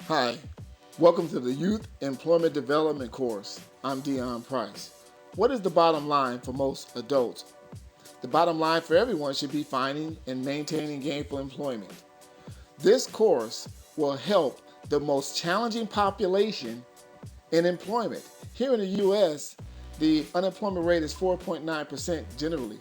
Hi, welcome to the Youth Employment Development course. I'm Deon Price. What is the bottom line for most adults? The bottom line for everyone should be finding and maintaining gainful employment. This course will help the most challenging population in employment. Here in the U.S., the unemployment rate is 4.9% generally,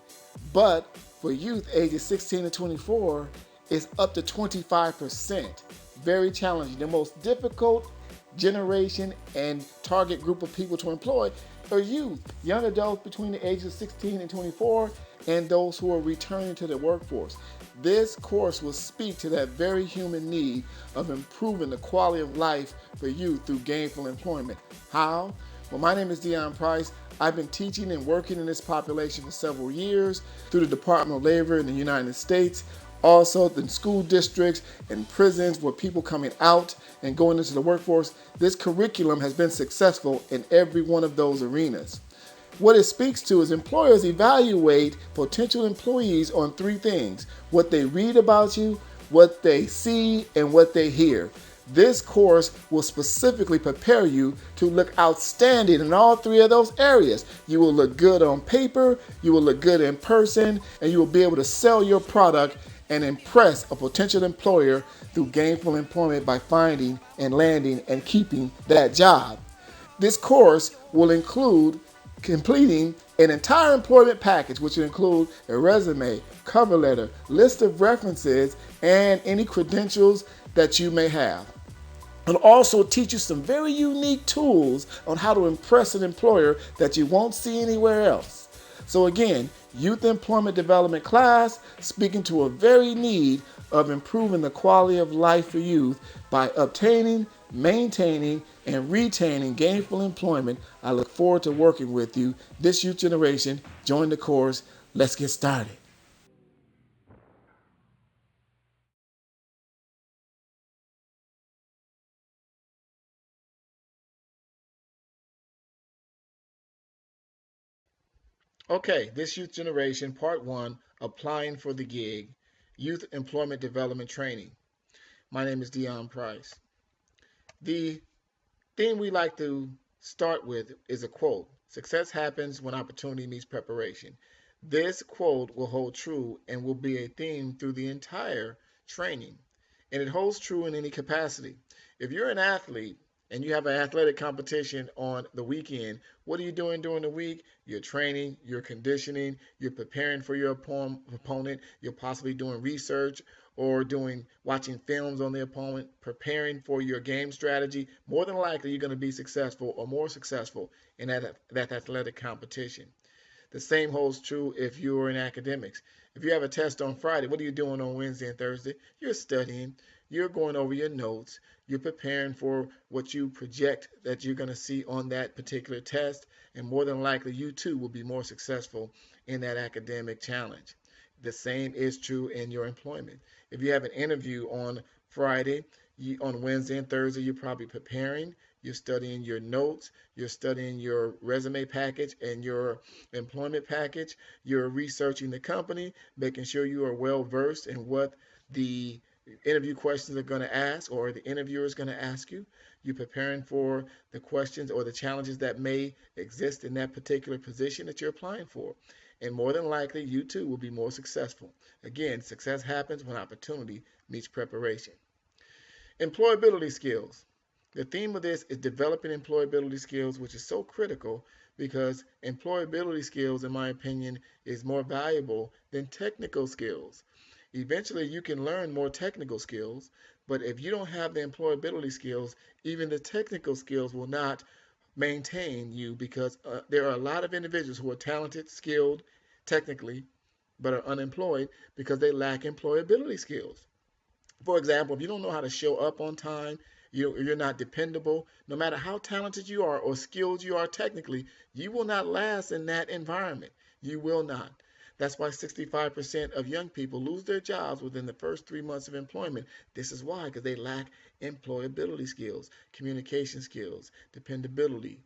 but for youth ages 16 to 24, it's up to 25%. Very challenging. The most difficult generation and target group of people to employ are youth, young adults between the ages of 16 and 24, and those who are returning to the workforce. This course will speak to that very human need of improving the quality of life for youth through gainful employment. How? Well, my name is Deon Price. I've been teaching and working in this population for several years through the Department of Labor in the United States, also in school districts and prisons where people coming out and going into the workforce. This curriculum has been successful in every one of those arenas. What it speaks to is employers evaluate potential employees on three things: what they read about you, what they see, and what they hear. This course will specifically prepare you to look outstanding in all three of those areas. You will look good on paper, you will look good in person, and you will be able to sell your product and impress a potential employer through gainful employment by finding and landing and keeping that job. This course will include completing an entire employment package, which will include a resume, cover letter, list of references, and any credentials that you may have. It'll also teach you some very unique tools on how to impress an employer that you won't see anywhere else. So again, youth employment development class speaking to a very need of improving the quality of life for youth by obtaining, maintaining, and retaining gainful employment. I look forward to working with you. This youth generation, join the course. Let's get started. Okay, this youth generation, part one, applying for the gig, youth employment development training. My name is Deon Price. The thing we like to start with is a quote: success happens when opportunity meets preparation. This quote will hold true and will be a theme through the entire training. And it holds true in any capacity. If you're an athlete and you have an athletic competition on the weekend, what are you doing during the week? You're training, you're conditioning, you're preparing for your opponent, you're possibly doing research or doing watching films on the opponent, preparing for your game strategy. More than likely, you're going to be successful or more successful in that athletic competition. The same holds true if you're in academics. If you have a test on Friday, what are you doing on Wednesday and Thursday? You're studying, you're going over your notes, you're preparing for what you project that you're going to see on that particular test, and more than likely, you too will be more successful in that academic challenge. The same is true in your employment. If you have an interview on Friday, on Wednesday and Thursday, you're probably preparing, you're studying your notes, you're studying your resume package and your employment package, you're researching the company, making sure you are well versed in what the interview questions are going to ask or the interviewer is going to ask you. You're preparing for the questions or the challenges that may exist in that particular position that you're applying for. And more than likely, you too will be more successful. Again, success happens when opportunity meets preparation. Employability skills. The theme of this is developing employability skills, which is so critical because employability skills, in my opinion, is more valuable than technical skills. Eventually, you can learn more technical skills, but if you don't have the employability skills, even the technical skills will not maintain you because there are a lot of individuals who are talented, skilled technically, but are unemployed because they lack employability skills. For example, if you don't know how to show up on time, you're not dependable, no matter how talented you are or skilled you are technically, you will not last in that environment. You will not. That's why 65% of young people lose their jobs within the first 3 months of employment. This is why, because they lack employability skills, communication skills, dependability,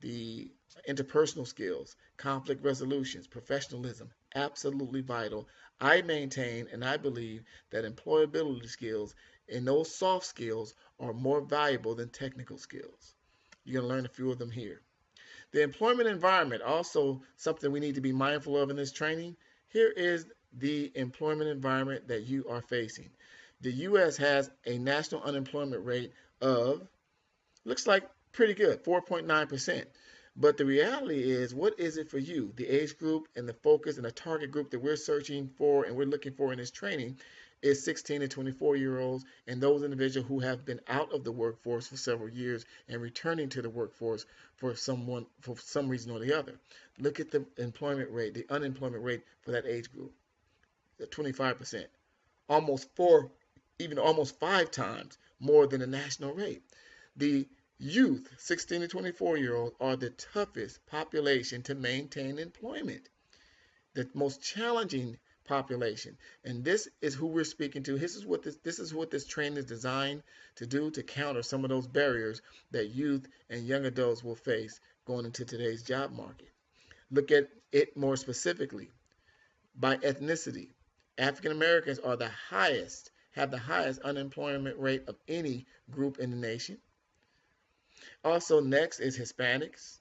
the interpersonal skills, conflict resolutions, professionalism, absolutely vital. I maintain and I believe that employability skills And those soft skills are more valuable than technical skills. You're going to learn a few of them here. The employment environment, also something we need to be mindful of in this training. Here is the employment environment that you are facing. The U.S. has a national unemployment rate of, looks like pretty good, 4.9%. But the reality is, what is it for you? The age group and the focus and the target group that we're searching for and we're looking for in this training is 16 to 24-year-olds and those individuals who have been out of the workforce for several years and returning to the workforce for some reason or the other. Look at the employment rate, the unemployment rate for that age group, 25%, almost four, even almost 5 times more than the national rate. The youth, 16 to 24-year-olds, are the toughest population to maintain employment, the most challenging population. And this is who we're speaking to. This is what this training is designed to do, to counter some of those barriers that youth and young adults will face going into today's job market. Look at it more specifically by ethnicity. African Americans are the highest, have the highest unemployment rate of any group in the nation. Also, next is Hispanics,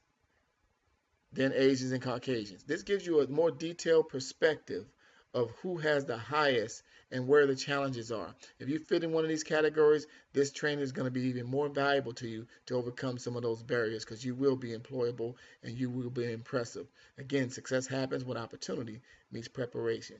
then Asians and Caucasians. This gives you a more detailed perspective of who has the highest and where the challenges are. If you fit in one of these categories, this training is going to be even more valuable to you to overcome some of those barriers, because you will be employable and you will be impressive. Again, success happens when opportunity meets preparation.